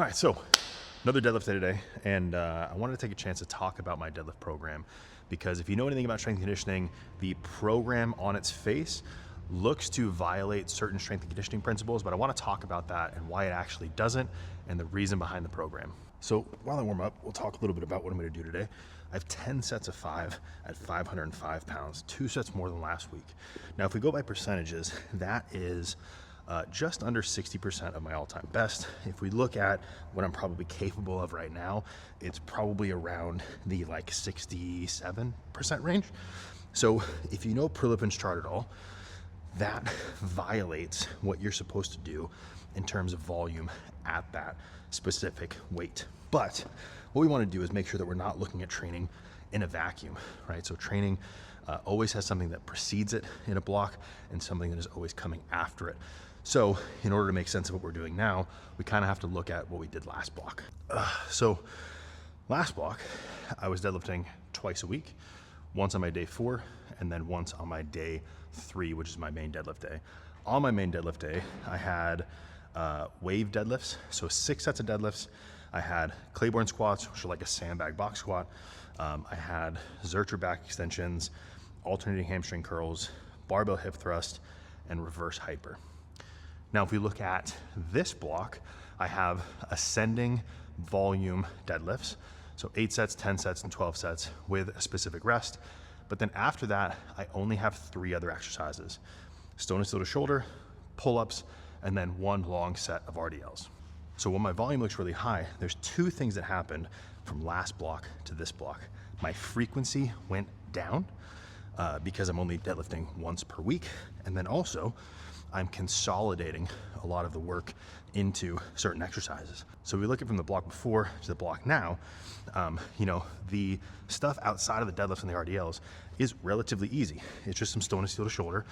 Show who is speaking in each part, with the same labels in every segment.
Speaker 1: All right, so another deadlift day today, and I wanted to take a chance to talk about my deadlift program, because if you know anything about strength and conditioning, the program on its face looks to violate certain strength and conditioning principles, but I want to talk about that and why it actually doesn't and the reason behind the program. So while I warm up, we'll talk a little bit about what I'm going to do today. I have 10 sets of 5 at 505 pounds, 2 sets more than last week. Now, if we go by percentages, that is just under 60% of my all-time best. If we look at what I'm probably capable of right now, it's probably around the 67% range. So if you know Prilepin's chart at all, that violates what you're supposed to do in terms of volume at that specific weight. But what we want to do is make sure that we're not looking at training in a vacuum, right? So training always has something that precedes it in a block and something that is always coming after it. So in order to make sense of what we're doing now, we kind of have to look at what we did last block. So last block, I was deadlifting twice a week, once on my day 4, and then once on my day 3, which is my main deadlift day. On my main deadlift day, I had wave deadlifts, so 6 sets of deadlifts. I had Claiborne squats, which are like a sandbag box squat. I had Zercher back extensions, alternating hamstring curls, barbell hip thrust, and reverse hyper. Now, if we look at this block, I have ascending volume deadlifts. So 8 sets, 10 sets, and 12 sets with a specific rest. But then after that, I only have 3 other exercises: stone and steel to shoulder, pull-ups, and then 1 long set of RDLs. So when my volume looks really high, there's 2 things that happened from last block to this block. My frequency went down because I'm only deadlifting once per week. And then also, I'm consolidating a lot of the work into certain exercises. So we look at from the block before to the block now, the stuff outside of the deadlifts and the RDLs is relatively easy. It's just some stone and steel to shoulder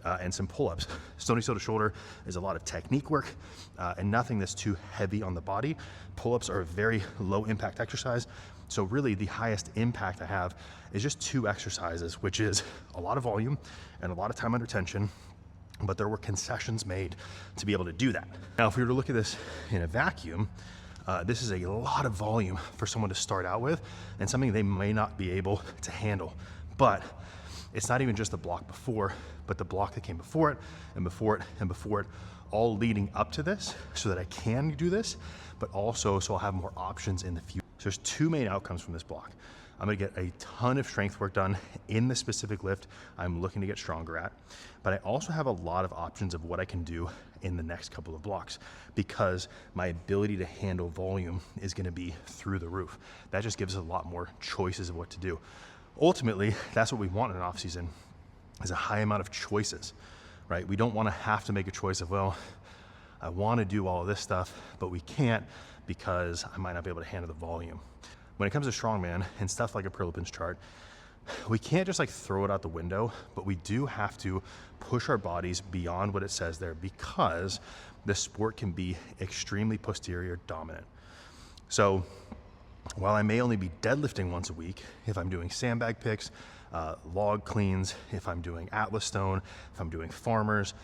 Speaker 1: and some pull-ups. Stone and steel to shoulder is a lot of technique work and nothing that's too heavy on the body. Pull-ups are a very low impact exercise. So really the highest impact I have is just 2 exercises, which is a lot of volume and a lot of time under tension. But there were concessions made to be able to do that. Now, if we were to look at this in a vacuum, this is a lot of volume for someone to start out with and something they may not be able to handle. But it's not even just the block before, but the block that came before it and before it and before it, all leading up to this so that I can do this, but also so I'll have more options in the future. So there's 2 main outcomes from this block. I'm gonna get a ton of strength work done in the specific lift I'm looking to get stronger at, but I also have a lot of options of what I can do in the next couple of blocks because my ability to handle volume is gonna be through the roof. That just gives us a lot more choices of what to do. Ultimately, that's what we want in an off season, is a high amount of choices, right? We don't wanna have to make a choice of, well, I wanna do all of this stuff, but we can't because I might not be able to handle the volume. When it comes to strongman and stuff like a Prilepin's chart, we can't just throw it out the window, but we do have to push our bodies beyond what it says there because the sport can be extremely posterior dominant. So while I may only be deadlifting once a week, if I'm doing sandbag picks, log cleans, if I'm doing Atlas stone, if I'm doing farmers,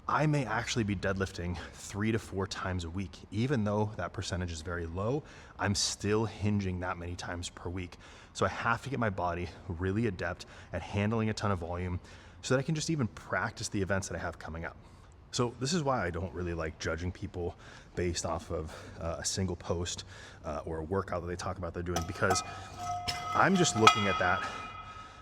Speaker 1: I may actually be deadlifting 3 to 4 times a week. Even though that percentage is very low, I'm still hinging that many times per week. So I have to get my body really adept at handling a ton of volume so that I can just even practice the events that I have coming up. So this is why I don't really like judging people based off of a single post or a workout that they talk about they're doing, because I'm just looking at that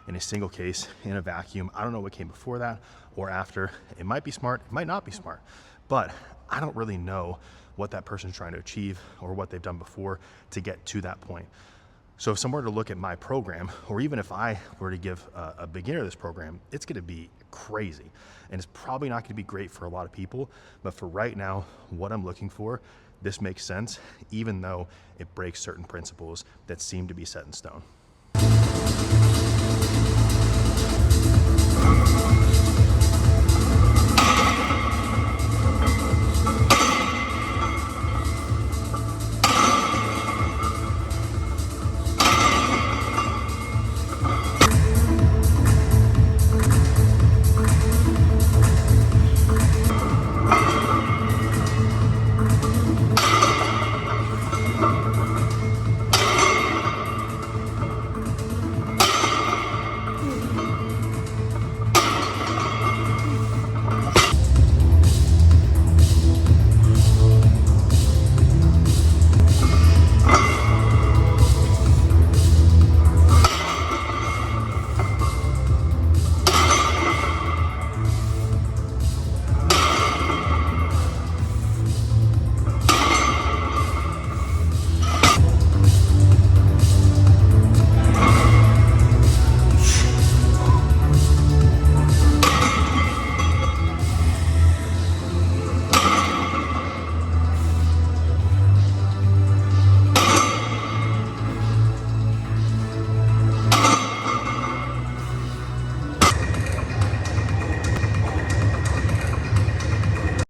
Speaker 1: in a single case, in a vacuum. I don't know what came before that or after. It might be smart, it might not be smart, but I don't really know what that person's trying to achieve or what they've done before to get to that point. So if someone were to look at my program, or even if I were to give a beginner this program, it's gonna be crazy. And it's probably not gonna be great for a lot of people, but for right now, what I'm looking for, this makes sense, even though it breaks certain principles that seem to be set in stone.